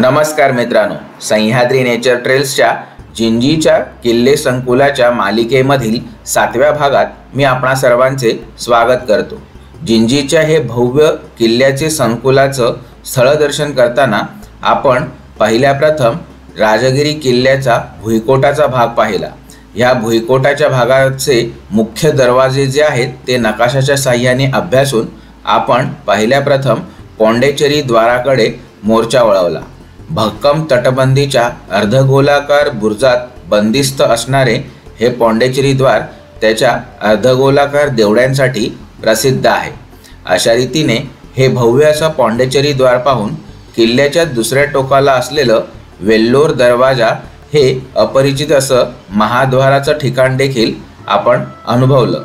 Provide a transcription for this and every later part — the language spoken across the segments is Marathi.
नमस्कार मित्रांनो, सह्याद्री नेचर ट्रेल्सच्या जिंजीच्या किल्ले संकुलाच्या मालिकेमधील 7व्या भागात मी आपणा सर्वांचे स्वागत करतो। जिंजीच्या हे भव्य किल्ल्याचे संकुलाचं स्थळदर्शन करताना आपण पहिल्या प्रथम राजगिरी किल्ल्याचा भुईकोटाचा भाग पाहिला। या भुईकोटाच्या भागाचे मुख्य दरवाजे जे आहेत ते नकाशाच्या साहाय्याने अभ्यासून आपण पहिल्या प्रथम पोंडेचेरी द्वाराकडे मोर्चा वळवला। भक्कम तटबंदीच्या अर्धगोलाकार बुरुजात बंदिस्त असणारे हे पोंडेचेरी द्वार त्याच्या अर्धगोलाकार देवड्यांसाठी प्रसिद्ध आहे। अशा रीतीने हे भव्य असं पोंडेचेरी द्वार पाहून किल्ल्याच्या दुसऱ्या टोकाला असलेलं वेल्लोर दरवाजा हे अपरिचित असं महाद्वाराचं ठिकाण देखील आपण अनुभवलं।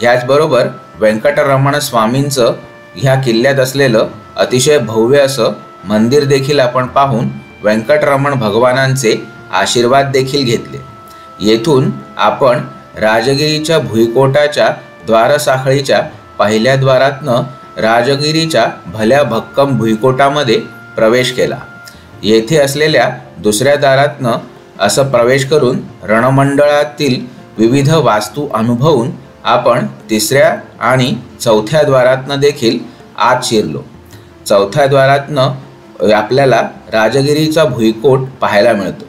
याचबरोबर वेंकटरमण स्वामींचं ह्या किल्ल्यात असलेलं अतिशय भव्य असं मंदिर देखील आपण पाहून वेंकटरमण भगवानांचे आशीर्वाद देखील घेतले। येथून आपण राजगिरीच्या भुईकोटाच्या द्वारसाखळीच्या पहिल्या द्वारातनं राजगिरीच्या भल्या भक्कम भुईकोटामध्ये प्रवेश केला। येथे असलेल्या दुसऱ्या दारातनं असं प्रवेश करून रणमंडळातील विविध वास्तू अनुभवून आपण तिसऱ्या आणि चौथ्या द्वारातनं देखील आत शिरलो। चौथ्या द्वारातनं आपल्याला राजगिरीचा भुईकोट पाहायला मिळतो,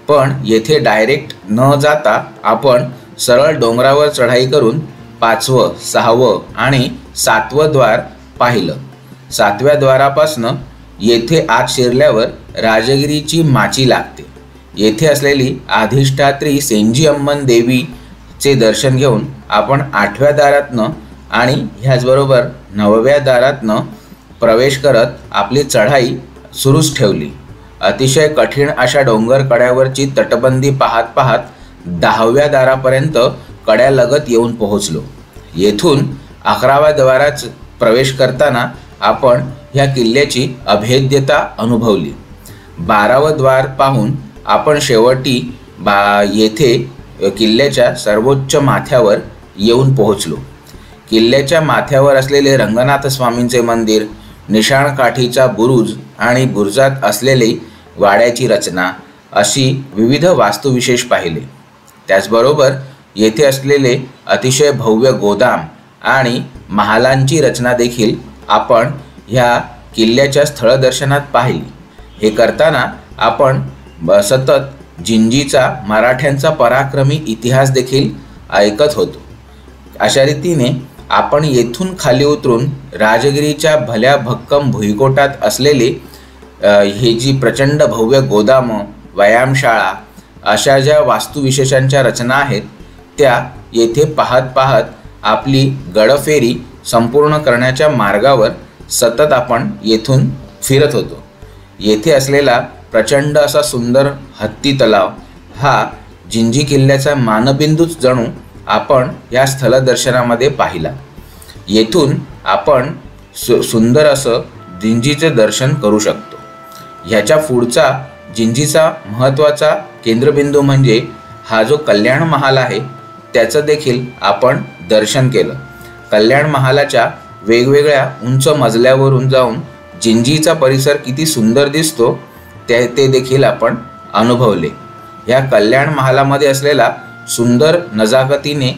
पण येथे डायरेक्ट न जाता आपण सरळ डोंगरावर चढाई करून 5वं, 6वं आणि 7वं द्वार पाहिलं। 7व्या द्वारापासनं येथे आत शिरल्यावर राजगिरीची माची लागते। येथे असलेली अधिष्ठात्री सेंजी अम्मन देवीचे दर्शन घेऊन आपण 8व्या दारातनं आणि ह्याचबरोबर 9व्या दारातनं प्रवेश करत आपली चढाई सुरूच ठेवली। अतिशय कठीण अशा डोंगर कड्यावरची तटबंदी पाहत पाहत 10व्या दारापर्यंत कड्यालगत येऊन पोहोचलो। येथून 11व्या द्वारात प्रवेश करताना आपण ह्या किल्ल्याची अभेद्यता अनुभवली। 12वं द्वार पाहून आपण शेवटी येथे किल्ल्याच्या सर्वोच्च माथ्यावर येऊन पोहोचलो। किल्ल्याच्या माथ्यावर असलेले रंगनाथ स्वामींचे मंदिर, निशाण काठीचा बुरुज आणि बुरुजात असलेली वाड्याची रचना अशी विविध वास्तुविशेष पाहिले। त्याचबरोबर येथे असलेले अतिशय भव्य गोदाम आणि महालांची रचना देखील आपण ह्या किल्ल्याच्या स्थळदर्शनात पाहिली। हे करताना आपण सतत जिंजीचा मराठ्यांचा पराक्रमी इतिहास देखील ऐकत होतो। अशा रीतीने आपण येथून खाली उतरून राजगिरीच्या भल्या भक्कम भुईकोटात असलेली ही जी प्रचंड भव्य गोदामं, व्यायामशाळा अशा ज्या वास्तुविशेषांच्या रचना आहेत त्या येथे पाहत पाहत आपली गडफेरी संपूर्ण करण्याच्या मार्गावर सतत आपण येथून फिरत होतो। येथे असलेला प्रचंड असा सुंदर हत्ती तलाव हा जिंजी किल्ल्याचा मानबिंदूच जणू आपण या स्थलदर्शनामध्ये पाहिला। येथून आपण सुंदर असं जिंजीचे दर्शन करू शकतो। ह्याच्या पुढचा जिंजीचा महत्त्वाचा केंद्रबिंदू म्हणजे हा जो कल्याण महाल आहे त्याचं देखील आपण दर्शन केलं। कल्याण महालाच्या वेगवेगळ्या उंच मजल्यावरून जाऊन जिंजीचा परिसर किती सुंदर दिसतो ते देखील आपण अनुभवले। या कल्याण महालामध्ये असलेला सुंदर नजाकतीने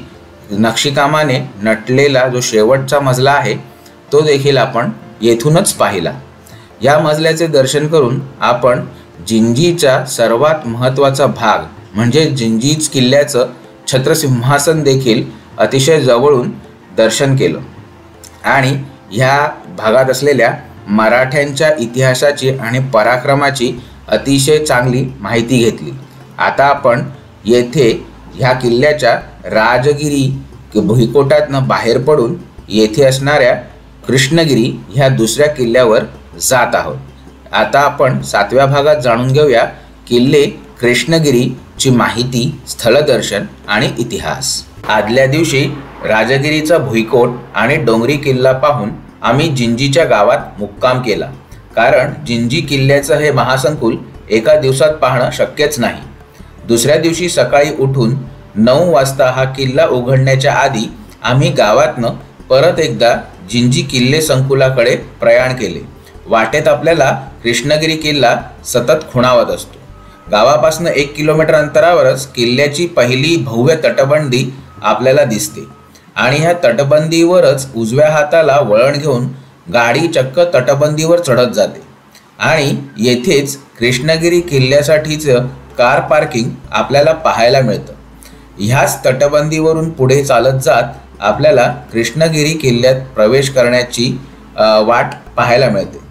नक्षीकामाने नटलेला जो शेवटचा मजला आहे तो देखील आपण येथूनच पाहिला। या मजल्याचे दर्शन करून आपण जिंजीचा सर्वात महत्त्वाचा भाग म्हणजे जिंजीच किल्ल्याचं छत्रसिंहासन देखील अतिशय जवळून दर्शन केलं आणि ह्या भागात असलेल्या मराठ्यांच्या इतिहासाची आणि पराक्रमाची अतिशय चांगली माहिती घेतली। आता आपण येथे ह्या किल्ल्याच्या राजगिरी भुईकोटातनं बाहेर पडून येथे असणाऱ्या कृष्णगिरी ह्या दुसऱ्या किल्ल्यावर जात आहोत। आता आपण 7व्या भागात जाणून घेऊया किल्ले कृष्णगिरीची माहिती, स्थलदर्शन आणि इतिहास। आदल्या दिवशी राजगिरीचा भुईकोट आणि डोंगरी किल्ला पाहून आम्ही जिंजीच्या गावात मुक्काम केला, कारण जिंजी किल्ल्याचं हे महासंकुल एका दिवसात पाहणं शक्यच नाही। दुसऱ्या दिवशी सकाळी उठून 9 वाजता हा किल्ला उघडण्याच्या आधी आम्ही गावातनं परत एकदा जिंजी किल्ले संकुलाकडे प्रयाण केले। वाटेत आपल्याला कृष्णगिरी किल्ला सतत खुणावत असतो। गावापासून 1 किलोमीटर अंतरावरच किल्ल्याची पहिली भव्य तटबंदी आपल्याला दिसते आणि ह्या तटबंदीवरच उजव्या हाताला वळण घेऊन गाडी चक्क तटबंदीवर चढत जाते आणि येथेच कृष्णगिरी किल्ल्यासाठीचं कार पार्किंग आपल्याला पाहायला मिळतं। ह्याच तटबंदीवरून पुढे चालत जात आपल्याला कृष्णगिरी किल्ल्यात प्रवेश करण्याची वाट पाहायला मिळते।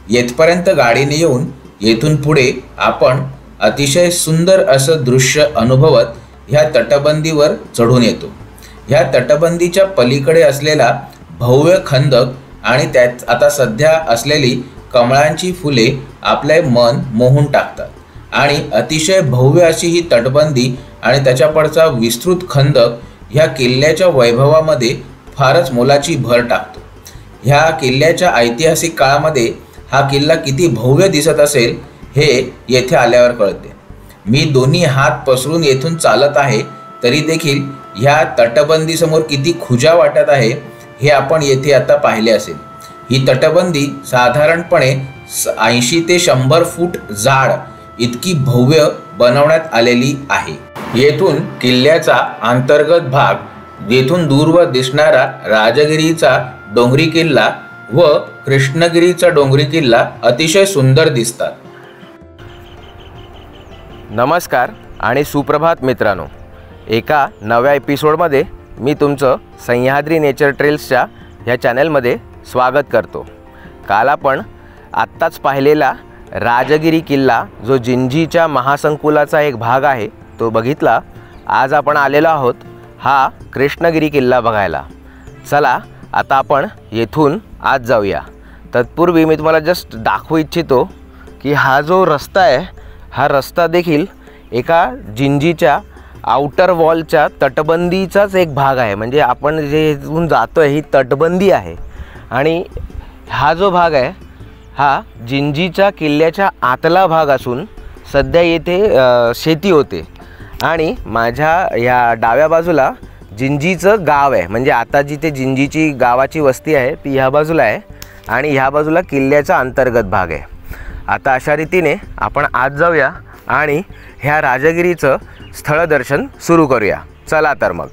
येथपर्यंत गाडीने येऊन येथून पुढे आपण अतिशय सुंदर असं दृश्य अनुभवत ह्या तटबंदीवर चढून येतो। ह्या तटबंदीच्या पलीकडे असलेला भव्य खंदक आणि त्यात आता सध्या असलेली कमळांची फुले आपले मन मोहून टाकतात आणि अतिशय भव्य अशी ही तटबंदी आणि त्याच्याकडचा विस्तृत खंदक ह्या किल्ल्याच्या वैभवामध्ये फारच मोलाची भर टाकतो। ह्या किल्ल्याच्या ऐतिहासिक काळामध्ये हा किल्ला किती भव्य दिसत असेल हे येथे आल्यावर कळते। मी दोन्ही हात पसरून येथून चालत आहे तरी देखील ह्या तटबंदीसमोर किती खुजा वाटत आहे हे आपण येथे आता पाहिले असेल। ही तटबंदी साधारणपणे 80 ते 100 फूट जाड इतकी भव्य बनवण्यात आलेली आहे। येथून किल्ल्याचा अंतर्गत भाग, येथून दूरवर दिसणारा राजगिरीचा डोंगरी किल्ला व कृष्णगिरीचा डोंगरी किल्ला अतिशय सुंदर दिसतात। नमस्कार आणि सुप्रभात मित्रांनो, एका नव्या एपिसोडमध्ये मी तुमचं सह्याद्री नेचर ट्रेल्सच्या ह्या चॅनलमध्ये स्वागत करतो। काल आपण आत्ताच पाहिलेला राजगिरी किल्ला जो जिंजीच्या महासंकुलाचा एक भाग आहे तो बघितला। आज आपण आलेलो आहोत हा कृष्णगिरी किल्ला बघायला। चला आता आपण येथून आज जाऊया। तत्पूर्वी मी तुम्हाला जस्ट दाखवू इच्छितो की हा जो रस्ता आहे हा रस्ता देखील एका जिंजीच्या आउटर वॉलच्या तटबंदीचाच एक भाग आहे। म्हणजे आपण जे इथून जातो आहे ही तटबंदी आहे आणि हा जो भाग आहे हा जिंजीच्या किल्ल्याच्या आतला भाग असून सध्या येथे शेती होते आणि माझ्या या डाव्या बाजूला जिंजीचं गाव आहे। म्हणजे आता जिथे जिंजीची गावाची वस्ती आहे ती ह्या बाजूला आहे आणि ह्या बाजूला किल्ल्याचा अंतर्गत भाग आहे। आता अशा रीतीने आपण आज जाऊया आणि ह्या राजगिरीचं स्थळदर्शन सुरू करूया। चला तर मग।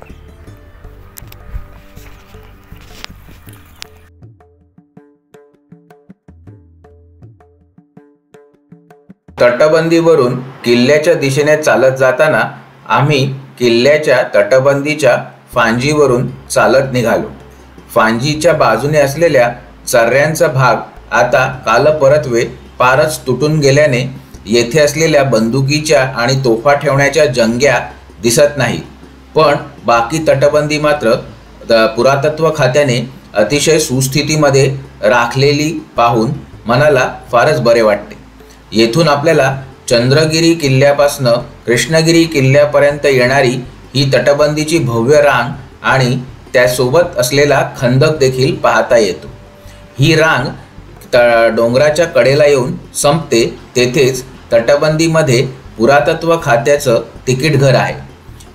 तटबंदीवरून किल्ल्याच्या दिशेने चालत जाताना आम्ही किल्ल्याच्या तटबंदीच्या फांजीवरून चालत निघालो। फांजीच्या बाजूने असलेल्या चर्यांचा भाग आता कालपरत्वे पारच तुटून गेल्याने येथे असलेल्या बंदुकीच्या आणि तोफा ठेवण्याच्या जंग्या दिसत नाही, पण बाकी तटबंदी मात्र पुरातत्व खात्याने अतिशय सुस्थितीमध्ये राखलेली पाहून मनाला फारच बरे वाटते। येथून आपल्याला चंद्रगिरी किल्ल्यापासून कृष्णगिरी किल्ल्यापर्यंत येणारी ही तटबंदीची भव्य रांग आणि त्यासोबत असलेला खंदक देखील पाहता येतो। ही रांग डोंगराच्या कडेला येऊन संपते। तेथेच तटबंदीमध्ये पुरातत्व खात्याचं तिकीट घर आहे।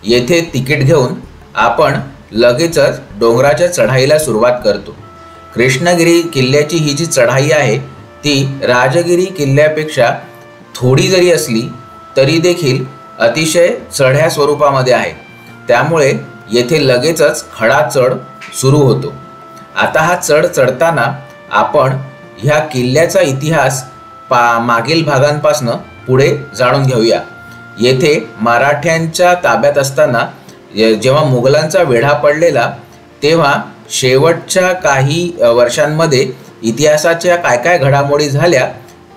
येथे तिकीट घेऊन आपण लगेचच डोंगराच्या चढाईला सुरुवात करतो। कृष्णगिरी किल्ल्याची ही जी चढाई आहे ती राजगिरी किल्ल्यापेक्षा थोडी जरी असली तरी देखील अतिशय चढ्या स्वरूपामध्ये आहे, त्यामुळे येथे लगेचच खडा चढ सुरू होतो। आता हा चढ चढताना आपण ह्या किल्ल्याचा इतिहास मागील भागांपासून पुढे जाणून घेऊया। येथे मराठ्यांच्या ताब्यात असताना जेव्हा मुघलांचा वेढा पडलेला तेव्हा शेवटच्या काही वर्षांमध्ये इतिहासाच्या काय काय घडामोडी झाल्या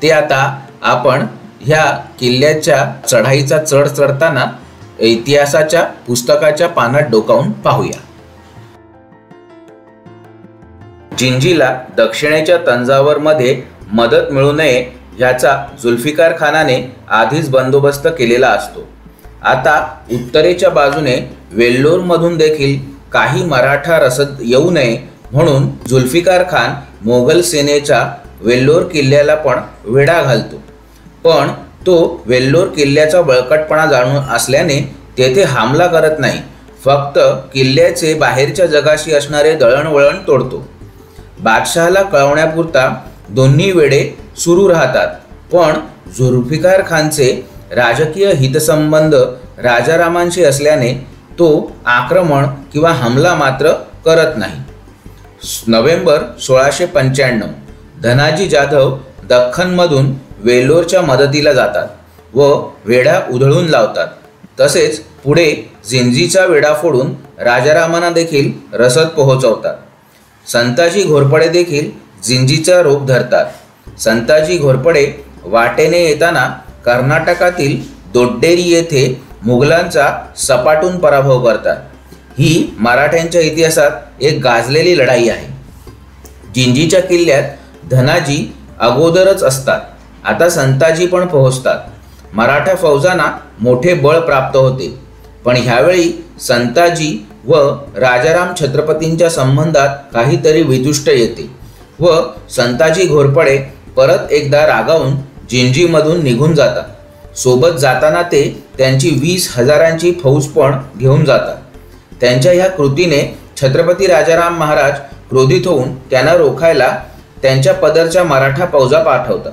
ते आता आपण ह्या किल्ल्याच्या चढाईचा चढ चढताना इतिहासाच्या पुस्तकाच्या पानात डोकावून पाहूया। जिंजीला दक्षिणेच्या तंजावरमध्ये मदत मिळू नये याचा जुल्फिकार खानाने आधीच बंदोबस्त केलेला असतो। आता उत्तरेच्या बाजूने वेल्लोरमधून देखील काही मराठा रसद येऊ नये म्हणून जुल्फिकार खान मोगल सेनेच्या वेल्लोर किल्ल्याला पण वेढा घालतो, पण तो वेल्लोर किल्ल्याचा बळकटपणा जाणून असल्याने तेथे हमला करत नाही, फक्त किल्ल्याचे बाहेरच्या जगाशी असणारे दळणवळण तोडतो। बादशहाला कळवण्यापुरता दोन्ही वेढे सुरू राहतात पण जुल्फिकार खानचे राजकीय हितसंबंध राजारामांशी असल्याने तो आक्रमण किंवा हमला मात्र करत नाही. नोव्हेंबर 1695 धनाजी जाधव दख्खनमधून वेल्लोरच्या मदतीला जातात व वेढा उधळून लावतात. तसेच पुढे जिंजीचा वेढा फोडून राजारामांना देखील रसद पोहोचवतात. संताजी घोरपडे देखील जिंजीचा रोप धरतात. संताजी घोरपडे वाटेने येताना कर्नाटकातील दोड्डेरी येथे मुघलांचा सपाटून पराभव करतात. ही मराठ्यांच्या इतिहासात एक गाजलेली लढाई आहे. जिंजीच्या किल्ल्यात धनाजी अगोदरच असतात. आता संताजी पण पोहोचतात. मराठा फौजांना मोठे बळ प्राप्त होते. पण ह्यावेळी संताजी व राजाराम छत्रपतींच्या संबंधात काहीतरी विदुष्ट येते व संताजी घोरपडे परत एकदा रागावून जिंजीमधून निघून जातात. सोबत जाताना ते त्यांची 20,000ची फौज पण घेऊन जातात. त्यांच्या ह्या कृतीने छत्रपती राजाराम महाराज क्रोधित होऊन त्यांना रोखायला त्यांच्या पदरच्या मराठा फौजा पाठवतात.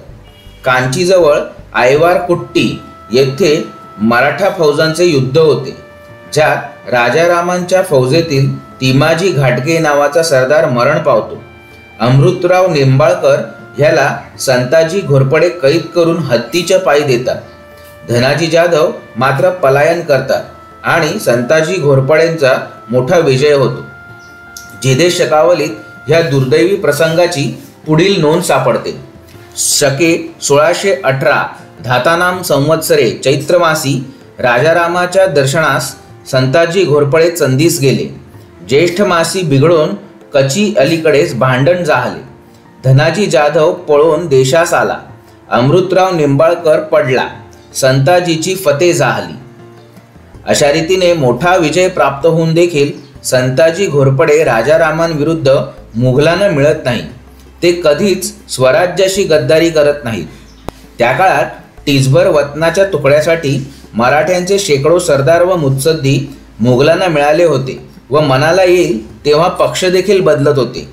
कांचीजवळ आयवारकुट्टी येथे मराठा फौजांचे युद्ध होते, ज्यात राजारामांच्या फौजेतील तिमाजी घाटगे नावाचा सरदार मरण पावतो. अमृतराव निंबाळकर ह्याला संताजी घोरपडे कैद करून हत्तीच्या पायी देतात. धनाजी जाधव मात्र पलायन करतात आणि संताजी घोरपडेंचा मोठा विजय होतो. जेधे शकावलीत ह्या दुर्दैवी प्रसंगाची पुढील नोंद सापडते. शके 1618 धातानाम संवत्सरे चैत्रमासी राजारामाच्या दर्शनास संताजी घोरपडे चंदीस गेले. ज्येष्ठ मासी बिघडून कची अलीकडेच भांडण झाले. धनाजी जाधव पळून देशास आला. अमृतराव निंबाळकर पडला. संताजीची फते झाली. अशा रीतीने मोठा विजय प्राप्त होऊन देखील संताजी घोरपडे राजारामांविरुद्ध मुघलांना मिळत नाही. ते कधीच स्वराज्याशी गद्दारी करत नाहीत. त्या काळात टिचभर वतनाच्या तुकड्यासाठी मराठ्यांचे शेकडो सरदार व मुत्सद्दी मुघलांना मिळाले होते व मनाला येईल तेव्हा पक्ष देखील बदलत होते.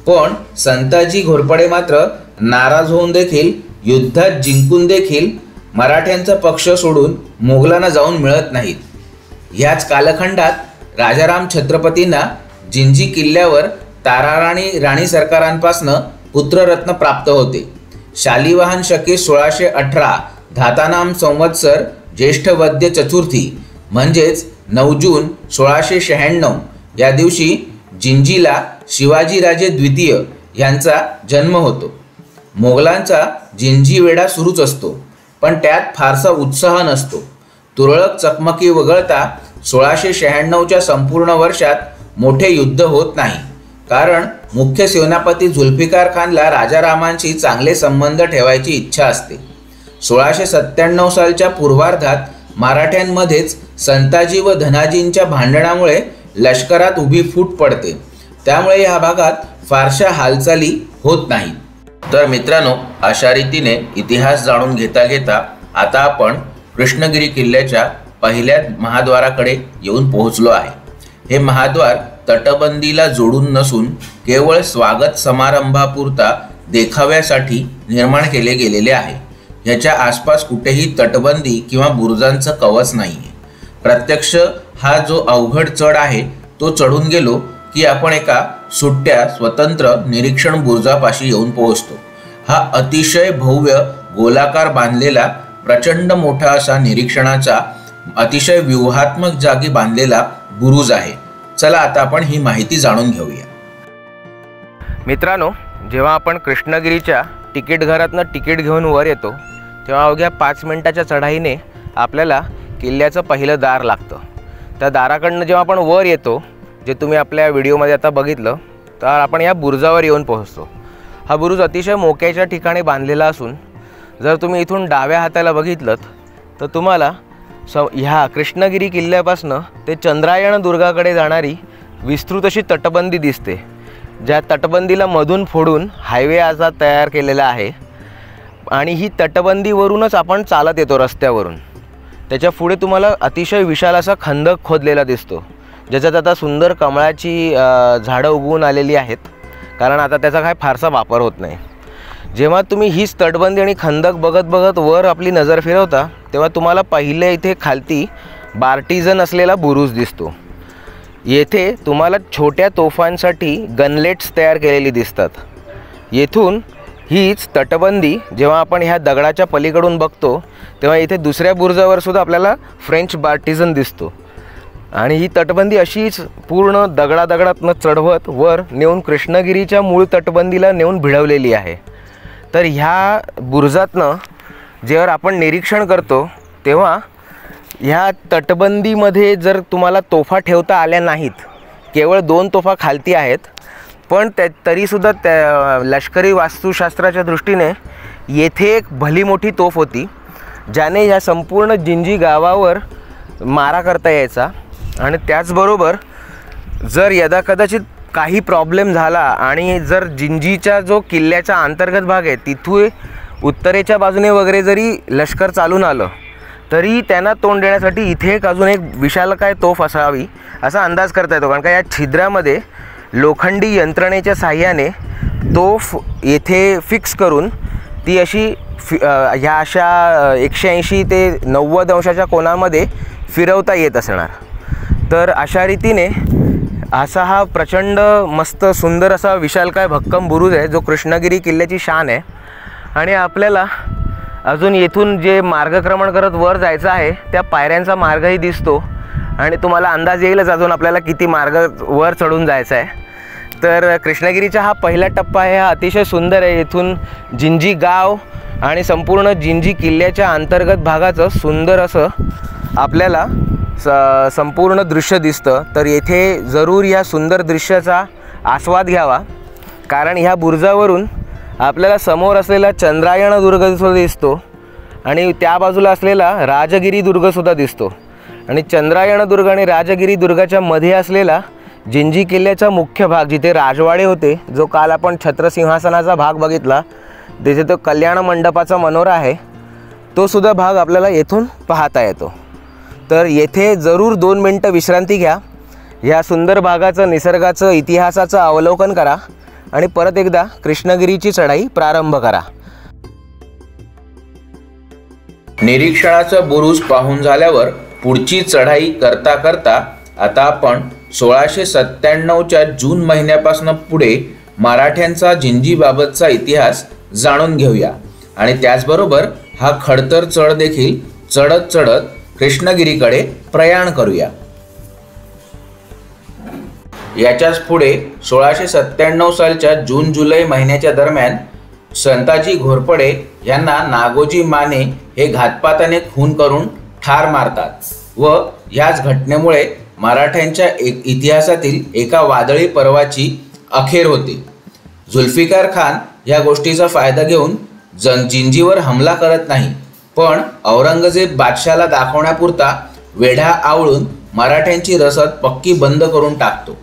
पण संताजी घोरपडे मात्र नाराज होऊन देखील युद्धात जिंकून देखील मराठ्यांचा पक्ष सोडून मुघलांना जाऊन मिळत नाहीत. ह्याच कालखंडात राजाराम छत्रपतींना जिंजी किल्ल्यावर ताराराणी राणी सरकारांपासनं पुत्ररत्न प्राप्त होते. शालिवाहन शके 1618 धातानाम संवत्सर ज्येष्ठ वद्य चतुर्थी म्हणजेच 9 जून 1696 या दिवशी जिंजीला शिवाजीराजे द्वितीय यांचा जन्म होतो. मोगलांचा जिंजी वेढा सुरूच असतो, पण त्यात फारसा उत्साह नसतो. तुरळक चकमकी वगळता 1696च्या संपूर्ण वर्षात मोठे युद्ध होत नाही, कारण मुख्य सेनापती जुल्फिकार खानला राजारामांशी चांगले संबंध ठेवायची इच्छा असते. 1697 सालच्या पूर्वार्धात मराठ्यांमध्येच संताजी व धनाजींच्या भांडणामुळे लष्करात उभी फूट पडते. त्यामुळे या भागात फारशा हालचाली होत नाहीत. तर मित्रांनो, अशा रीतीने इतिहास जाणून घेता घेता आता आपण कृष्णगिरी किल्ल्याच्या पहिल्या महाद्वाराकडे येऊन पोहोचलो आहे. हे महाद्वार तटबंदीला जोडून नसून केवळ स्वागत समारंभापुरता देखाव्यासाठी निर्माण केले गेलेले आहे. याच्या आसपास कुठेही तटबंदी किंवा बुरुजांचं कवच नाही आहे. प्रत्यक्ष हा जो अवघड चढ आहे तो चढून गेलो की आपण एका सुट्ट्या स्वतंत्र निरीक्षण बुरुजापाशी येऊन पोहोचतो. हा अतिशय भव्य गोलाकार बांधलेला प्रचंड मोठा असा निरीक्षणाचा अतिशय व्यूहात्मक जागी बांधलेला बुरुज आहे. चला आता आपण ही माहिती जाणून घेऊया. मित्रांनो, जेव्हा आपण कृष्णगिरीच्या तिकीट घरातनं तिकीट घेऊन वर येतो तेव्हा अवघ्या 5 मिनिटाच्या चढाईने आपल्याला किल्ल्याचं पहिलं दार लागतं. त्या दाराकडनं जेव्हा आपण वर येतो, जे तुम्ही आपल्या व्हिडिओमध्ये आता बघितलं, तर आपण या बुरुजावर येऊन पोहोचतो. हा बुरुज अतिशय मोक्याच्या ठिकाणी बांधलेला असून जर तुम्ही इथून डाव्या हाताला बघितलं तर तुम्हाला ह्या कृष्णगिरी किल्ल्यापासनं ते चंद्रायण दुर्गाकडे जाणारी विस्तृत अशी तटबंदी दिसते. ज्या तटबंदीला मधून फोडून हायवे असा तयार केलेला आहे आणि ही तटबंदीवरूनच आपण चालत येतो रस्त्यावरून. त्याच्या पुढे तुम्हाला अतिशय विशाल असा खंदक खोदलेला दिसतो, ज्याच्यात आता सुंदर कमळाची झाडं उगवून आलेली आहेत, कारण आता त्याचा काय फारसा वापर होत नाही. जेव्हा तुम्ही हीच तटबंदी आणि खंदक बघत बघत वर आपली नजर फिरवता तेव्हा तुम्हाला पहिले इथे खालती बार्टिझन असलेला बुरुज दिसतो। येथे तुम्हाला छोट्या तोफांसाठी गनलेट्स तयार केलेली दिसतात। येथून हीच तटबंदी जेव्हा आपण ह्या दगडाच्या पलीकडून बघतो तेव्हा इथे दुसऱ्या बुरुजावर सुद्धा आपल्याला फ्रेंच बार्टिझन दिसतो आणि ही तटबंदी अशीच पूर्ण दगडादगडातनं चढवत वर नेऊन कृष्णगिरीच्या मूळ तटबंदीला नेऊन भिडवलेली आहे। तर ह्या बुरुजातनं जेव्हा आपण निरीक्षण करतो तेव्हा ह्या तटबंदीमध्ये जर तुम्हाला तोफा ठेवता आल्या नाहीत, केवळ 2 तोफा खालती आहेत, पण तरीसुद्धा त्या लष्करी वास्तुशास्त्राच्या दृष्टीने येथे एक भली मोठी तोफ होती ज्याने ह्या संपूर्ण जिंजी गावावर मारा करता यायचा। आणि त्याचबरोबर जर यदाकदाचित काही प्रॉब्लेम झाला आणि जर जिंजीचा जो किल्ल्याचा अंतर्गत भाग आहे तिथून उत्तरेच्या बाजूने वगैरे जरी लष्कर चालून आलं तरी त्यांना तोंड देण्यासाठी इथे एक अजून एक विशालकाय तोफ असावी असा अंदाज करता येतो। कारण का या छिद्रामध्ये लोखंडी यंत्रणेच्या साहाय्याने तोफ येथे फिक्स करून ती अशी ह्या अशा 180 ते 90 अंशाच्या कोनामध्ये फिरवता येत असणार। तर अशा रीतीने असा हा प्रचंड मस्त सुंदर असा विशालकाय भक्कम बुरुज आहे जो कृष्णगिरी किल्ल्याची शान आहे। आणि आपल्याला अजून येथून जे मार्गक्रमण करत वर जायचं आहे त्या पायऱ्यांचा मार्गही दिसतो आणि तुम्हाला अंदाज येईलच अजून आपल्याला किती मार्ग वर चढून जायचा आहे। तर कृष्णगिरीचा हा पहिला टप्पा आहे, हा अतिशय सुंदर आहे। येथून जिंजी गाव आणि संपूर्ण जिंजी किल्ल्याच्या अंतर्गत भागाचं सुंदर असं आपल्याला संपूर्ण दृश्य दिसतं। तर येथे जरूर ह्या सुंदर दृश्याचा आस्वाद घ्यावा, कारण ह्या बुरुजावरून आपल्याला समोर असलेला चंद्रायण दुर्गसुद्धा दिसतो आणि त्या बाजूला असलेला राजगिरी दुर्गसुद्धा दिसतो। आणि चंद्रायण दुर्ग आणि राजगिरी दुर्गाच्या मध्ये असलेला जिंजी किल्ल्याचा मुख्य भाग जिथे राजवाडे होते, जो काल आपण छत्रसिंहासनाचा भाग बघितला, तिथे तो कल्याण मंडपाचा मनोरा आहे, तो सुद्धा भाग आपल्याला येथून पाहता येतो। तर येथे जरूर 2 मिनटं विश्रांती घ्या, ह्या सुंदर भागाचं निसर्गाचं इतिहासाचं अवलोकन करा आणि परत एकदा कृष्णगिरीची चढाई प्रारंभ करा। निरीक्षणाचं बुरुज पाहून झाल्यावर पुढची चढाई करता करता आता आपण 1697च्या जून महिन्यापासून पुढे मराठ्यांचा जिंजीबाबतचा इतिहास जाणून घेऊया आणि त्याचबरोबर हा खडतर चढ देखील चढत चढत कृष्णगिरीकडे प्रयाण करूया। याच्याच पुढे 1697 सालच्या जून जुलै महिन्याच्या दरम्यान संताजी घोरपडे यांना नागोजी माने हे घातपाताने खून करून ठार मारतात व ह्याच घटनेमुळे मराठ्यांच्या इतिहासातील एका वादळी पर्वाची अखेर होते। जुल्फिकार खान या गोष्टीचा फायदा घेऊन जिंजीवर हमला करत नाही, पण औरंगजेब बादशाला दाखवण्यापुरता वेढा आवळून मराठ्यांची रसद पक्की बंद करून टाकतो।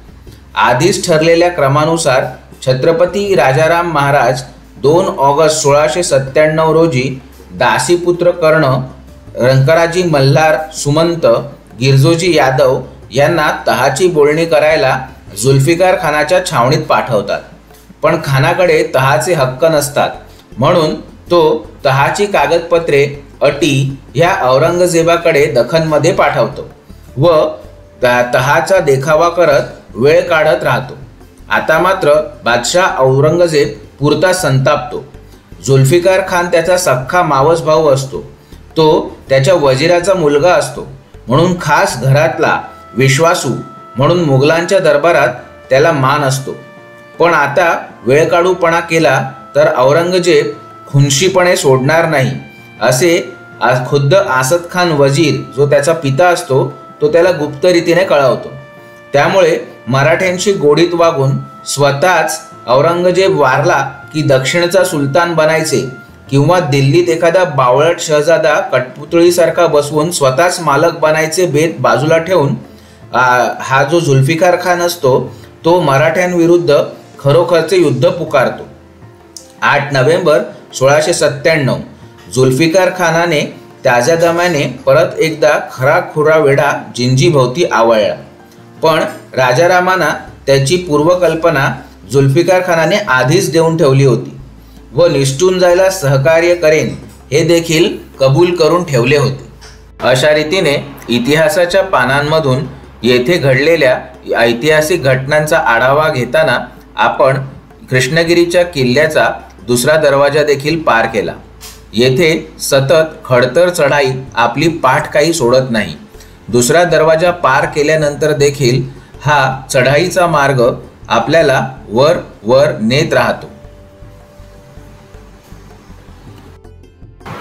आधीच ठरलेल्या क्रमानुसार छत्रपती राजाराम महाराज 2 ऑगस्ट 1697 रोजी दासीपुत्र कर्ण, रंकराजी मल्हार सुमंत, गिरजोजी यादव यांना तहाची बोलणी करायला जुल्फिकार खानाच्या छावणीत पाठवतात। पण खानाकडे तहाचे हक्क नसतात, म्हणून तो तहाची कागदपत्रे अटी ह्या औरंगजेबाकडे दखनमध्ये पाठवतो व तहाचा देखावा करत वेळ काढत राहतो। आता मात्र बादशाह औरंगजेब पुरता संतापतो। जुल्फिकार खान त्याचा सख्खा मावस भाऊ असतो, तो त्याच्या वजिराचा मुलगा असतो, म्हणून खास घरातला विश्वासू म्हणून मुघलांच्या दरबारात त्याला मान असतो। पण आता वेळ काढूपणा केला तर औरंगजेब खुनशीपणे सोडणार नाही असे खुद्द आसद खान वजीर जो त्याचा पिता असतो तो त्याला गुप्त रीतीने कळवतो। त्यामुळे मराठ्यांशी गोडीत वागून स्वतःच औरंगजेब वारला की दक्षिणचा सुलतान बनायचे किंवा दिल्लीत एखादा बावळट शहजादा कठपुतळीसारखा बसवून स्वतःच मालक बनायचे बेत बाजूला ठेवून हा जो जुल्फिकार खान असतो तो मराठ्यांविरुद्ध खरोखरचे युद्ध पुकारतो। 8 नोव्हेंबर 1697 जुल्फिकार खानाने ताज्या दम्याने परत एकदा खराखुरा वेढा जिंजीभोवती आवळला, पण राजारामांना त्याची पूर्वकल्पना जुल्फिकार खानाने आधीच देऊन ठेवली होती। व निसटून जायला सहकार्य करेन हे देखील कबूल करून ठेवले होते। अशा रीतीने इतिहासाच्या पानांमधून येथे घडलेल्या ऐतिहासिक घटनांचा आढावा घेताना आपण कृष्णगिरीच्या किल्ल्याचा दुसरा दरवाजा देखील पार केला। येथे सतत खडतर चढाई आपली पाठ काही सोडत नाही। दुसरा दरवाजा पार केल्यानंतर देखील हा चढाईचा मार्ग आपल्याला वर वर नेत राहतो।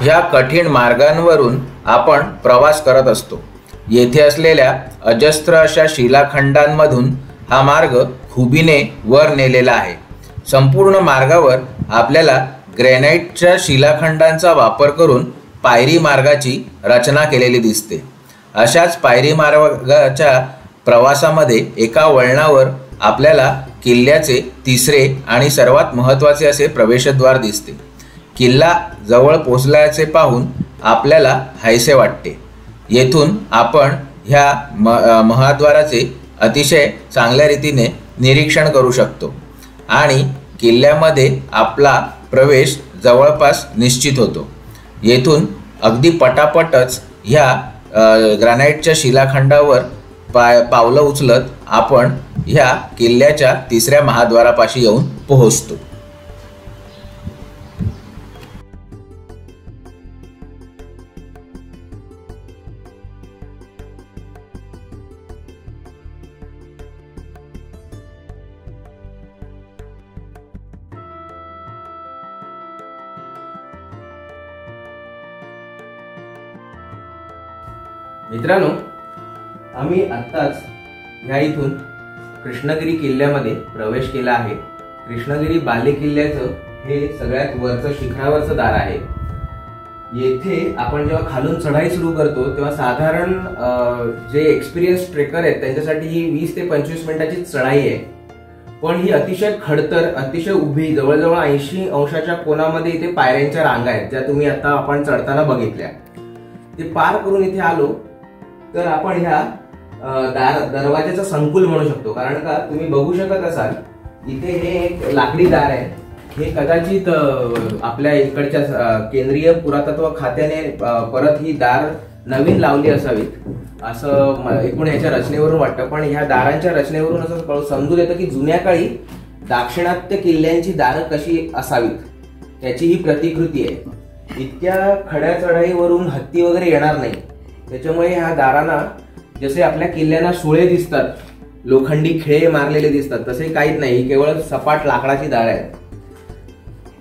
ह्या कठीण मार्गांवरून आपण प्रवास करत असतो। येथे असलेल्या अजस्त्र अशा शिलाखंडांमधून हा मार्ग खुबीने वर नेलेला आहे। संपूर्ण मार्गावर आपल्याला ग्रॅनाइटच्या शिलाखंडांचा वापर करून पायरी मार्गाची रचना केलेली दिसते। अशाच पायरी मार्गाच्या प्रवासामध्ये एका वळणावर आपल्याला किल्ल्याचे तिसरे आणि सर्वात महत्त्वाचे असे प्रवेशद्वार दिसते। किल्ला जवळ पोहोचल्याचे पाहून आपल्याला हायसे वाटते। येथून आपण ह्या महाद्वाराचे अतिशय चांगल्या रीतीने निरीक्षण करू शकतो आणि किल्ल्यामध्ये आपला प्रवेश जवळपास निश्चित होतो। येथून अगदी पटापटच ह्या ग्रॅनाइटच्या शिलाखंडावर पावलं उचलत आपण ह्या किल्ल्याच्या तिसऱ्या महाद्वारापाशी येऊन पोहोचतो। मित्रांनो, आम्ही आत्ताच ह्या इथून कृष्णगिरी किल्ल्यामध्ये प्रवेश केला आहे। कृष्णगिरी बालेकिल्ल्याचं हे सगळ्यात वरचं शिखरावरचं दार आहे। येथे आपण जेव्हा खालून चढाई सुरू करतो तेव्हा साधारण जे एक्सपिरियन्स ट्रेकर आहेत त्यांच्यासाठी ही 20 ते 25 मिनिटाची चढाई आहे। पण ही अतिशय खडतर, अतिशय उभी, जवळजवळ 80 अंशाच्या कोनामध्ये इथे पायऱ्यांच्या रांगा आहेत, ज्या तुम्ही आता आपण चढताना बघितल्या। ते पार करून इथे आलो तर आपण ह्या दरवाजाचं संकुल म्हणू शकतो। कारण का तुम्ही बघू शकत असाल इथे हे एक लाकडी दार आहे। हे कदाचित आपल्या इकडच्या केंद्रीय पुरातत्व खात्याने परत ही दार नवीन लावली असावीत असं एकूण ह्याच्या रचनेवरून वाटतं। पण ह्या दारांच्या रचनेवरून असं समजून येतं की जुन्या काळी दाक्षिणात्य किल्ल्यांची दारं कशी असावीत त्याची ही प्रतिकृती आहे। इतक्या खड्या चढाईवरून हत्ती वगैरे येणार नाही, त्याच्यामुळे ह्या दारांना जसे आपल्या किल्ल्यांना सुळे दिसतात, लोखंडी खिळे मारलेले दिसतात, तसे काहीच नाही, केवळ सपाट लाकडाची दार आहे।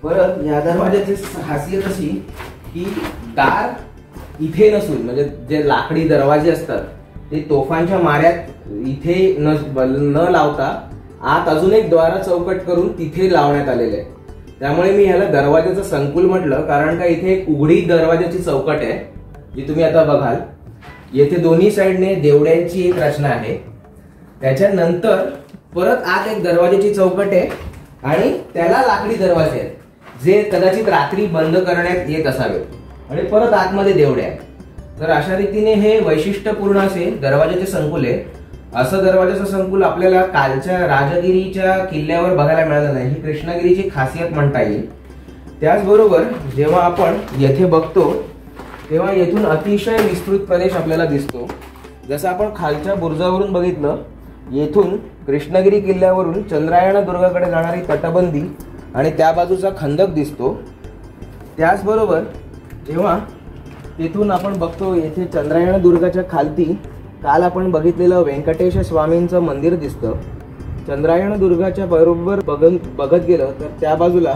परत या दरवाजाची खासियत अशी की दार इथे नसून, म्हणजे जे लाकडी दरवाजे असतात ते तोफांच्या माऱ्यात इथे न लावता आत अजून एक द्वार चौकट करून तिथे लावण्यात आलेले आहे। त्यामुळे मी ह्याला दरवाजाचं संकुल म्हटलं, कारण का इथे एक उघडी दरवाजाची चौकट आहे जी तुम्ही आता बघाल। येथे दोन्ही साइडने देवड्यांची एक रचना आहे। त्याच्यानंतर परत आत एक दरवाजाची चौकट आहे आणि त्याला लाकडी दरवाजे आहेत जे कदाचित रात्री बंद करण्यात येत असावेत आणि परत आतमध्ये देवड्या आहेत। तर अशा रीतीने हे वैशिष्ट्यपूर्ण असे दरवाजाचे संकुल आहे। असं दरवाजाचं संकुल आपल्याला कालच्या राजगिरीच्या किल्ल्यावर बघायला मिळालं नाही, ही कृष्णगिरीची खासियत म्हणता येईल। त्याचबरोबर जेव्हा आपण येथे बघतो तेव्हा येथून अतिशय विस्तृत प्रदेश आपल्याला दिसतो। जसं आपण खालच्या बुरुजावरून बघितलं, येथून कृष्णगिरी किल्ल्यावरून चंद्रायण दुर्गाकडे जाणारी तटबंदी आणि त्या बाजूचा खंदक दिसतो। त्याचबरोबर जेव्हा येथून आपण बघतो येथे चंद्रायण दुर्गाच्या खालती काल आपण बघितलेलं व्यंकटेश स्वामींचं मंदिर दिसतं। चंद्रायण दुर्गाच्या बरोबर बघत गेलं तर त्या बाजूला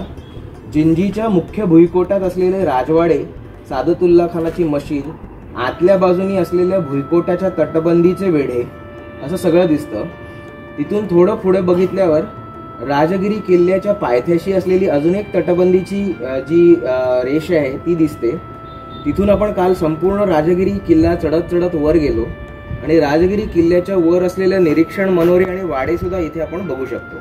जिंजीच्या मुख्य भुईकोटात असलेले राजवाडे, सादतुल्ला खानाची मशीद, आतल्या बाजूनी असलेल्या भुईकोटाच्या तटबंदीचे वेढे असं सगळं दिसतं। तिथून थोडं पुढे बघितल्यावर राजगिरी किल्ल्याच्या पायथ्याशी असलेली अजून एक तटबंदीची जी रेष आहे ती दिसते। तिथून आपण काल संपूर्ण राजगिरी किल्ला चढत चढत वर गेलो आणि राजगिरी किल्ल्याच्या वर असलेल्या निरीक्षण मनोरे आणि वाडे सुद्धा इथे आपण बघू शकतो।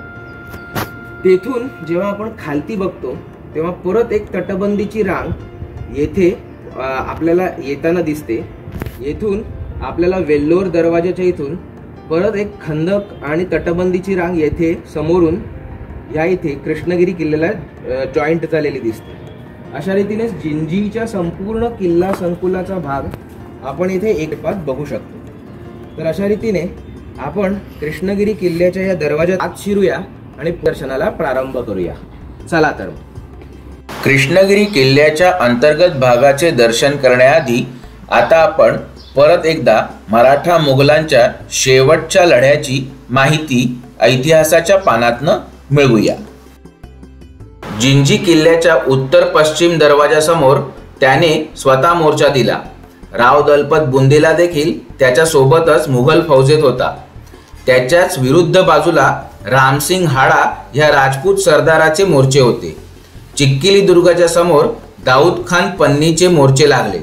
तेथून जेव्हा आपण खालती बघतो तेव्हा परत एक तटबंदीची रांग येथे आपल्याला येताना दिसते। येथून आपल्याला वेल्लोर दरवाजाच्या इथून परत एक खंदक आणि तटबंदीची रांग येथे समोरून या इथे कृष्णगिरी किल्ल्याला जॉईंट झालेली दिसते. अशा रीतीने जिंजीच्या संपूर्ण किल्ला संकुलाचा भाग आपण इथे एक पात बघू शकतो. तर अशा रीतीने आपण कृष्णगिरी किल्ल्याच्या या दरवाजात आत शिरूया आणि दर्शनाला प्रारंभ करूया. चला तर कृष्णगिरी किल्ल्याच्या अंतर्गत भागाचे दर्शन करण्याआधी आता आपण परत एकदा मराठा मुघलांच्या शेवटच्या लढ्याची माहिती इतिहासाच्या पानातनं मिळवूया. जिंजी किल्ल्याच्या उत्तर पश्चिम दरवाजासमोर त्याने स्वतः मोर्चा दिला. राव दलपत बुंदेला देखील त्याच्या सोबतच मुघल फौजेत होता. त्याच्याच विरुद्ध बाजूला रामसिंग हाडा या राजपूत सरदाराचे मोर्चे होते. चिक्किली दुर्गाच्या समोर दाऊद खान पन्नीचे मोर्चे लागले.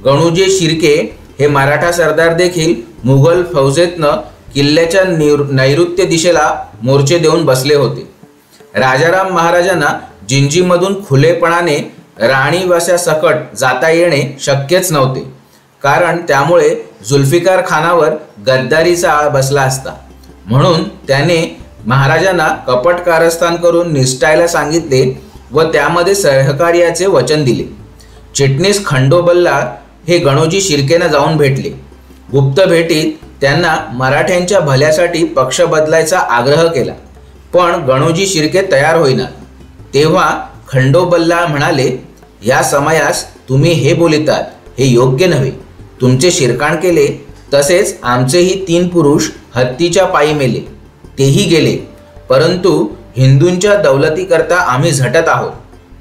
गणूजी शिर्के हे मराठा सरदार देखील मुघल फौजेतनं किल्ल्याच्या नैऋत्य दिशेला मोर्चे देऊन बसले होते. राजाराम महाराजांना जिंजीमधून खुलेपणाने राणीवसासकट जाता येणे शक्यच नव्हते, कारण त्यामुळे जुल्फिकार खानावर गद्दारीचा आळ बसला असता. म्हणून त्याने महाराजांना कपट कारस्थान करून निसटायला सांगितले व त्यामध्ये सहकार्याचे वचन दिले. चिटणीस खंडोबल्ला हे गणोजी शिर्केंना जाऊन भेटले. गुप्त भेटीत त्यांना मराठ्यांच्या भल्यासाठी पक्ष बदलायचा आग्रह केला, पण गणोजी शिर्के तयार होईना. तेव्हा खंडोबल्ला म्हणाले, या समयास तुम्ही हे बोलितात हे योग्य नव्हे. तुमचे शिरकाण केले तसेच आमचेही 3 पुरुष हत्तीच्या पायी मेले, तेही गेले, परंतु हिंदूंच्या दौलतीकरता आम्ही झटत आहोत.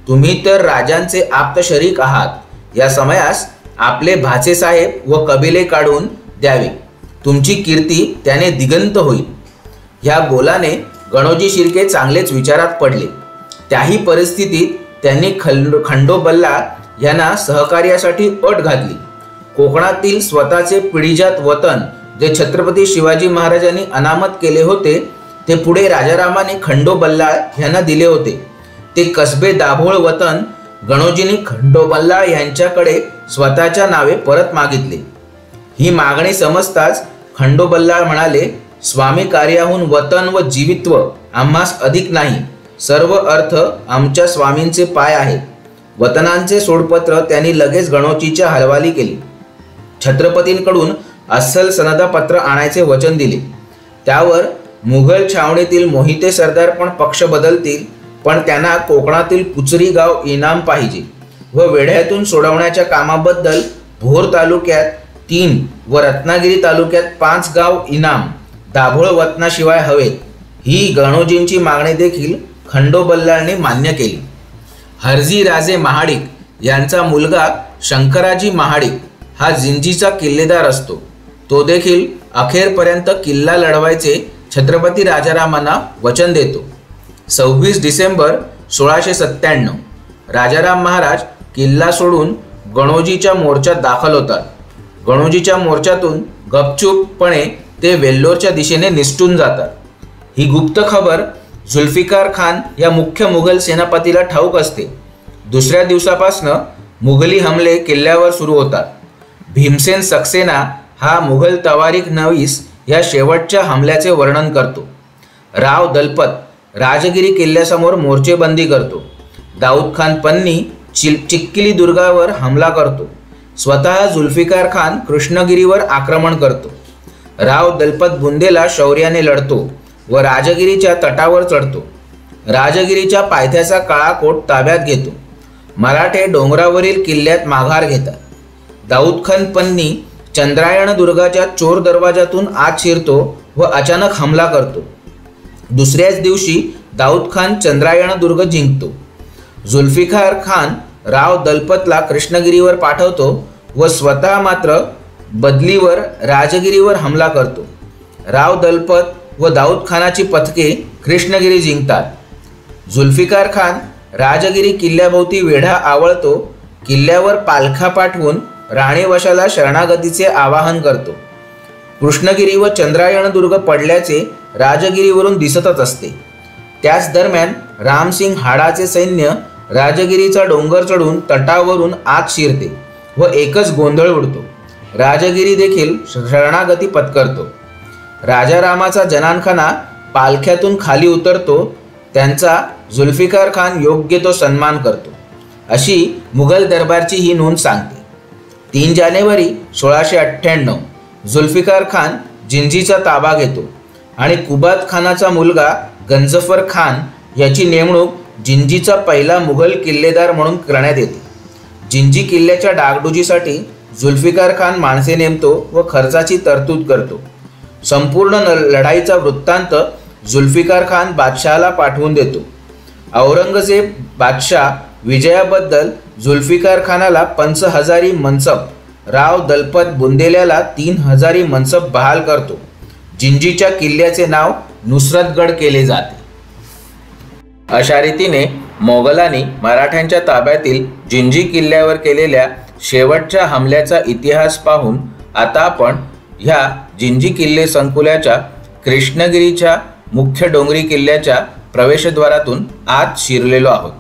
तुम्ही तर राजांचे आप्त शरीक आहात. या समयास आपले भाचे साहेब व कबिले काढून द्यावे. तुमची कीर्ती त्याने दिगंत होईल. ह्या बोलाने गणोजी शिर्के चांगलेच विचारात पडले. त्याही परिस्थितीत त्यांनी खंडोबल्ला यांना सहकार्यासाठी अट घातली. कोकणातील स्वतःचे पिढीजात वतन जे छत्रपती शिवाजी महाराजांनी अनामत केले होते ते पुढे राजारामाने खंडोबल्ला यांना दिले होते. ते कसबे दाभोळ वतन गणोजींनी खंडोबल्ला यांच्याकडे स्वतःच्या नावे परत मागितले. ही मागणी समजताच खंडोबल्ला म्हणाले, स्वामी कार्याहून वतन व जीवित्व आम्हास अधिक नाही. सर्व अर्थ आमच्या स्वामींचे पाय आहेत. वतनांचे सोडपत्र त्यांनी लगेच गणोजीच्या हलवाली केली. छत्रपतींकडून अस्सल सनदपत्र आणायचे वचन दिले. त्यावर मुघल छावणीतील मोहिते सरदार पण पक्ष बदलतील, पण त्यांना कोकणातील कुचरी गाव इनाम पाहिजे व वेढ्यातून सोडवण्याच्या कामाबद्दल भोर तालुक्यात 3 व रत्नागिरी तालुक्यात 5 गाव इनाम दाभोळ वतनाशिवाय हवेत. ही गणोजींची मागणी देखील खंडोबल्लाने मान्य केली. हरजी राजे महाडिक यांचा मुलगा शंकराजी महाडिक हा जिंजीचा किल्लेदार असतो. तो देखील अखेरपर्यंत किल्ला लढवायचे छत्रपती राजारामांना वचन देतो. 26 डिसेंबर 1697 राजाराम महाराज किल्ला सोडून गणोजीच्या मोर्चात दाखल होतात. गणोजीच्या मोर्चातून गपचूपपणे ते वेल्लोरच्या दिशेने निसटून जातात. ही गुप्त खबर जुल्फिकार खान या मुख्य मुघल सेनापतीला ठाऊक असते. दुसऱ्या दिवसापासून मुघली हमले किल्ल्यावर सुरू होतात. भीमसेन सक्सेना हा मुघल तवारीख नवीस या शेवटच्या हमल्याचे वर्णन करतो. राव दलपत राजगिरी किल्ल्यासमोर मोर्चेबंदी करतो. दाऊद खान पन्नी चिक्किली दुर्गावर हमला करतो. स्वतः जुल्फिकार खान कृष्णगिरीवर आक्रमण करतो. राव दलपत बुंदेला शौर्याने लढतो व राजगिरीच्या तटावर चढतो. राजगिरीच्या पायथ्याचा काळा कोट ताब्यात घेतो. मराठे डोंगरावरील किल्ल्यात माघार घेतात. दाऊद खान पन्नी चंद्रायण दुर्गाच्या चोर दरवाजातून आत शिरतो व अचानक हमला करतो. दुसऱ्याच दिवशी दाऊद खान चंद्रायण दुर्ग जिंकतो. जुल्फिकार खान राव दलपतला कृष्णगिरीवर पाठवतो व स्वतः मात्र बदलीवर राजगिरीवर हमला करतो. राव दलपत व दाऊद खानाची पथके कृष्णगिरी जिंकतात. जुल्फिकार खान राजगिरी किल्ल्याभोवती वेढा आवळतो. किल्ल्यावर पालखा पाठवून राणीवशाला शरणागतीचे आवाहन करतो. कृष्णगिरी व चंद्रायण दुर्ग पडल्याचे राजगिरीवरून दिसतच असते. त्याच दरम्यान रामसिंग हाडाचे सैन्य राजगिरीचा डोंगर चढून तटावरून आत शिरते व एकच गोंधळ उडतो. राजगिरी देखील शरणागती पत्करतो. राजारामाचा जनानखाना पालख्यातून खाली उतरतो. त्यांचा जुल्फिकार खान योग्य तो सन्मान करतो, अशी मुघल दरबारची ही नोंद सांगते. 3 जानेवारी 1698 जुल्फिकार खान जिंजीचा ताबा घेतो आणि कुबात खानाचा मुलगा गंजफर खान याची नेमणूक जिंजीचा पहिला मुघल किल्लेदार म्हणून करण्यात येते. जिंजी किल्ल्याच्या डागडुजीसाठी जुल्फिकार खान माणसे नेमतो व खर्चाची तरतूद करतो. संपूर्ण लढाईचा वृत्तांत जुल्फिकार खान बादशहाला पाठवून देतो. औरंगजेब बादशाह विजयाबद्दल जुल्फिकार खानाला 5000 मनसब, राव दलपत बुंदेल्याला 3000 मनसब बहाल करतो. जिंजीच्या किल्ल्याचे नाव नुसरतगड केले जाते. अशा रीतीने मोगलांनी मराठ्यांच्या ताब्यातील जिंजी किल्ल्यावर केलेल्या शेवटच्या हमल्याचा इतिहास पाहून आता आपण ह्या जिंजी किल्ले संकुलाच्या कृष्णगिरीच्या मुख्य डोंगरी किल्ल्याच्या प्रवेशद्वारातून आत शिरलेलो आहोत.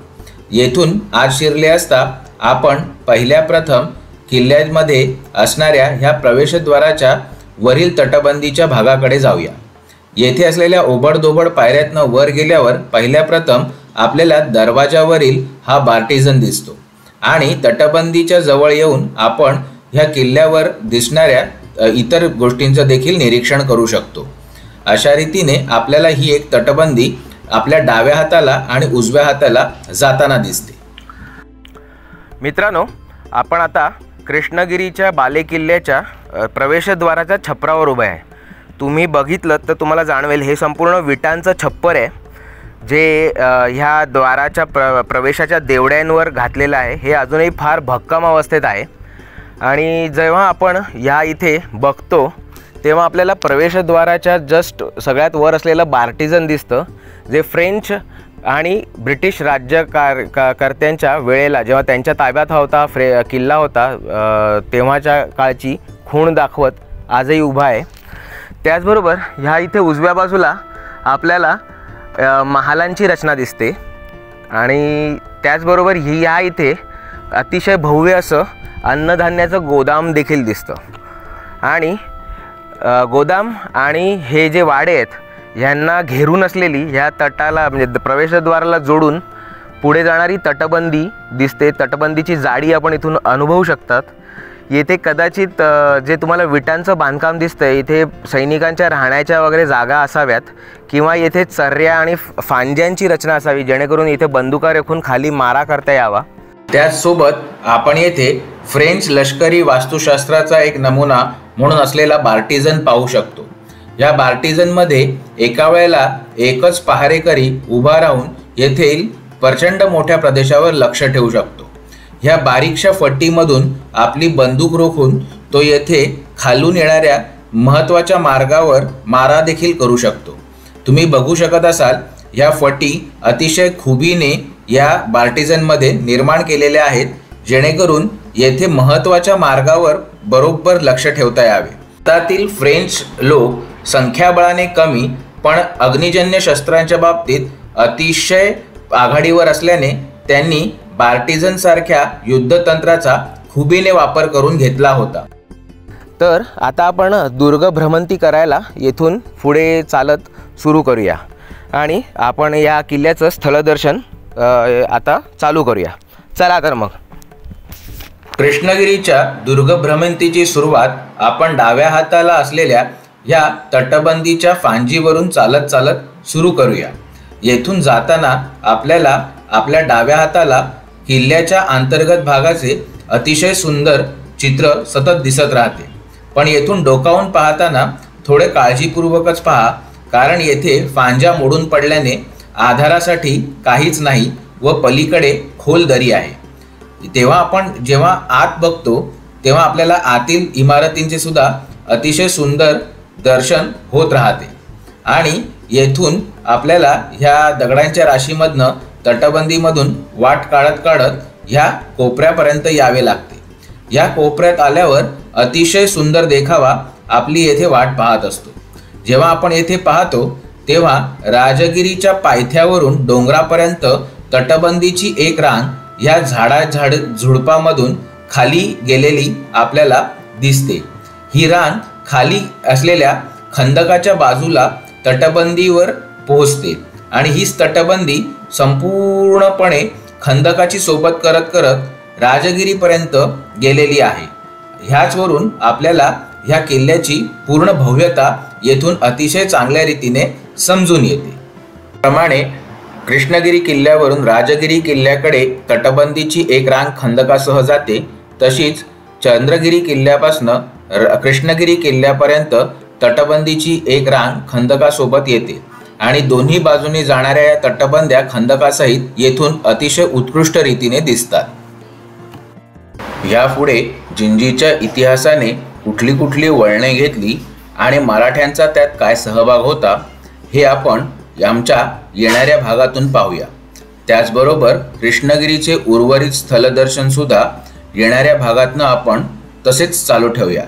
येथून आत शिरले असता आपण पहिल्या प्रथम किल्ल्यामध्ये असणाऱ्या ह्या प्रवेशद्वाराच्या वरील तटबंदीच्या भागाकडे जाऊया. येथे असलेल्या ओबडधोबड पायऱ्यातनं वर गेल्यावर पहिल्या प्रथम आपल्याला दरवाजावरील हा बार्टिझन दिसतो आणि तटबंदीच्या जवळ येऊन आपण ह्या किल्ल्यावर दिसणाऱ्या इतर गोष्टींचं देखील निरीक्षण करू शकतो. अशा रीतीने आपल्याला ही एक तटबंदी आपल्या डाव्या हाताला आणि उजव्या हाताला जाताना दिसते. मित्रांनो, आपण आता कृष्णगिरीच्या बालेकिल्ल्याच्या प्रवेशद्वाराच्या छप्परावर उभे आहे. तुम्ही बघितलं तर तुम्हाला जाणवेल हे संपूर्ण विटांचं छप्पर आहे जे ह्या द्वाराच्या प्रवेशाच्या देवड्यांवर घातलेलं आहे. हे अजूनही फार भक्कम अवस्थेत आहे आणि जेव्हा आपण ह्या इथे बघतो तेव्हा आपल्याला प्रवेशद्वाराच्या जस्ट सगळ्यात वर असलेलं बार्टिझन दिसतं, जे फ्रेंच आणि ब्रिटिश कर्त्यांच्या वेळेला जेव्हा त्यांच्या ताब्यात होता किल्ला होता तेव्हाच्या काळची खूण दाखवत आजही उभा आहे. त्याचबरोबर ह्या इथे उजव्या बाजूला आपल्याला महालांची रचना दिसते आणि त्याचबरोबर ह्या इथे अतिशय भव्य असं अन्नधान्याचं गोदाम देखील दिसतं. आणि गोदाम आणि हे जे वाडे आहेत ह्यांना घेरून असलेली ह्या तटाला म्हणजे प्रवेशद्वाराला जोडून पुढे जाणारी तटबंदी दिसते. तटबंदीची जाडी आपण इथून अनुभवू शकतात. येथे कदाचित जे तुम्हाला विटांचं बांधकाम दिसतंय इथे सैनिकांच्या राहण्याच्या वगैरे जागा असाव्यात किंवा येथे चर्या आणि फांद्यांची रचना असावी जेणेकरून इथे बंदुका रेखून खाली मारा करता यावा. त्याचसोबत आपण येथे फ्रेंच लष्करी वास्तुशास्त्राचा एक नमुना म्हणून असलेला बार्टिझन पाहू शकतो. या बार्टिझनमध्ये एका वेळेला एकच पहारेकरी उभा राहून येथील प्रचंड मोठ्या प्रदेशावर लक्ष ठेवू शकतो. ह्या बारीकशा फटीमधून आपली बंदूक रोखून तो येथे खालून येणाऱ्या महत्त्वाच्या मार्गावर मारा देखील करू शकतो. तुम्ही बघू शकत असाल ह्या फटी अतिशय खुबीने या बार्टिझनमध्ये निर्माण केलेल्या आहेत जेणेकरून येथे महत्त्वाच्या मार्गावर बरोबर लक्ष ठेवता यावे. भारतातील फ्रेंच लोक संख्याबळाने कमी पण अग्निजन्य शस्त्रांच्या बाबतीत अतिशय आघाडीवर असल्याने त्यांनी बार्टिझन सारख्या युद्धतंत्राचा खुबीने वापर करून घेतला होता. तर आता आपण दुर्ग भ्रमंती करायला येथून पुढे चालत सुरू करूया आणि आपण या किल्ल्याचं स्थलदर्शन आता चालू करूया. चला तर मग. कृष्णगिरीच्या दुर्ग भ्रमंतीची सुरुवात आपण डाव्या हाताला असलेल्या या तटबंदीच्या फांजीवरून चालत चालत सुरू करूया. येथून जाताना आपल्याला आपल्या डाव्या हाताला किल्ल्याच्या अंतर्गत भागाचे अतिशय सुंदर चित्र सतत दिसत राहते. पण येथून डोकावून पाहताना थोडे काळजीपूर्वकच पहा, कारण येथे फांजा मोडून पडल्याने आधारासाठी काहीच नाही व पलीकडे खोल दरी आहे. तेव्हा आपण जेव्हा आत बघतो तेव्हा आपल्याला आतील इमारतींचे सुद्धा अतिशय सुंदर दर्शन होत राहते आणि येथून आपल्याला ह्या दगडांच्या राशीमधनं तटबंदीमधून वाट काढत काढत ह्या कोपऱ्यापर्यंत यावे लागते. या कोपऱ्यात आल्यावर अतिशय सुंदर देखावा आपली येथे वाट पाहत असतो. जेव्हा आपण येथे पाहतो तेव्हा राजगिरीच्या पायथ्यावरून डोंगरापर्यंत तटबंदीची एक रांग ह्या झुडपामधून खाली गेलेली आपल्याला दिसते. ही रांग खाली असलेल्या खंदकाच्या बाजूला तटबंदीवर पोहोचते आणि हीच तटबंदी संपूर्णपणे खंदकाची सोबत करत करत राजगिरीपर्यंत गेलेली आहे। ह्याचवरून आपल्याला ह्या किल्ल्याची पूर्ण भव्यता येथून अतिशय चांगल्या रीतीने समजून येते। प्रमाणे कृष्णगिरी किल्ल्यावरून राजगिरी किल्ल्याकडे तटबंदीची एक रांग खंदकासह जाते, तशीच चंद्रगिरी किल्ल्यापासून कृष्णगिरी किल्ल्यापर्यंत तटबंदीची एक रांग खंदकासोबत येते आणि दोन्ही बाजूनी जाणाऱ्या या तटबंद्या खंदकासहित येथून अतिशय उत्कृष्ट रीतीने दिसतात। यापुढे जिंजीच्या इतिहासाने कुठली कुठली वळणे घेतली आणि मराठ्यांचा त्यात काय सहभाग होता हे आपण आमच्या येणाऱ्या भागातून पाहूया। त्याचबरोबर कृष्णगिरीचे उर्वरित स्थलदर्शन सुद्धा येणाऱ्या भागातनं आपण तसेच चालू ठेवूया।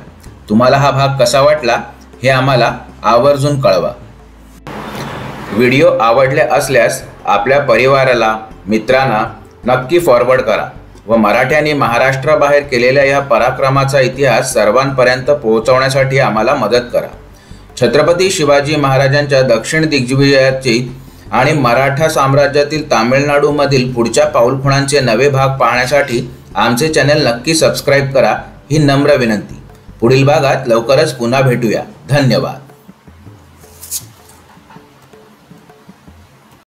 तुम्हाला हा भाग कसा वाटला हे आम्हाला आवर्जून कळवा। व्हिडिओ आवडले असल्यास आपल्या परिवाराला, मित्रांना नक्की फॉरवर्ड करा व मराठ्यांनी महाराष्ट्राबाहेर केलेल्या या पराक्रमाचा इतिहास सर्वांपर्यंत पोहोचवण्यासाठी आम्हाला मदत करा। छत्रपती शिवाजी महाराजांच्या दक्षिण दिग्विजयाची आणि मराठा साम्राज्यातील तामिळनाडूमधील पुढच्या पाऊलखुणांचे नवे भाग पाहण्यासाठी आमचे चॅनल नक्की सबस्क्राईब करा ही नम्र विनंती। पुढील भागात लवकरच पुन्हा भेटूया। धन्यवाद।